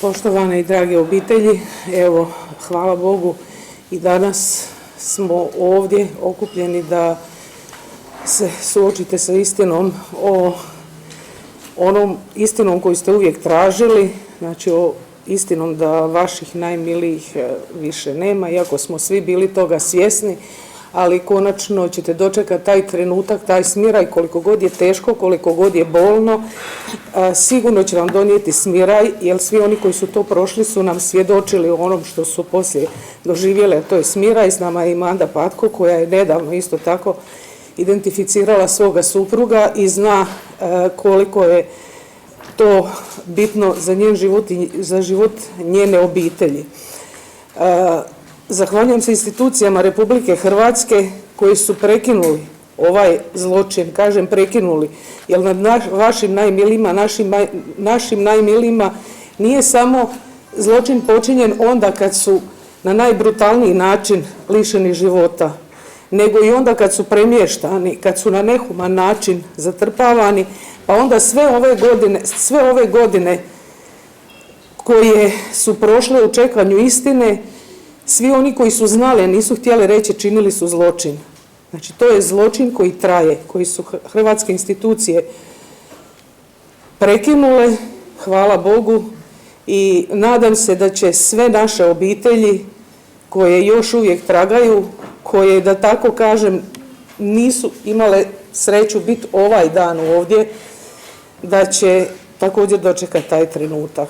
Poštovane i drage obitelji, evo, hvala Bogu i danas smo ovdje okupljeni da se suočite sa istinom o onom istinom koju ste uvijek tražili, znači o istinom da vaših najmilijih više nema, iako smo svi bili toga svjesni, ali konačno ćete dočekati taj trenutak, taj smiraj, koliko god je teško, koliko god je bolno, sigurno će vam donijeti smiraj, jer svi oni koji su to prošli su nam svjedočili o onom što su poslije doživjeli, a to je smiraj. S nama je i Manda Patko koja je nedavno isto tako identificirala svoga supruga i zna koliko je to bitno za njen život i za život njene obitelji. Zahvaljujem se institucijama Republike Hrvatske koji su prekinuli ovaj zločin, kažem prekinuli, jer nad vašim najmilijima, našim najmilijima nije samo zločin počinjen onda kad su na najbrutalniji način lišeni života, nego i onda kad su premještani, kad su na nehuman način zatrpavani, pa onda sve ove godine koje su prošle u čekanju istine, svi oni koji su znali, a nisu htjeli reći, činili su zločin. Znači, to je zločin koji traje, koji su hrvatske institucije prekinule, hvala Bogu, i nadam se da će sve naše obitelji koje još uvijek tragaju, koje, da tako kažem, nisu imale sreću biti ovaj dan ovdje, da će također dočekati taj trenutak.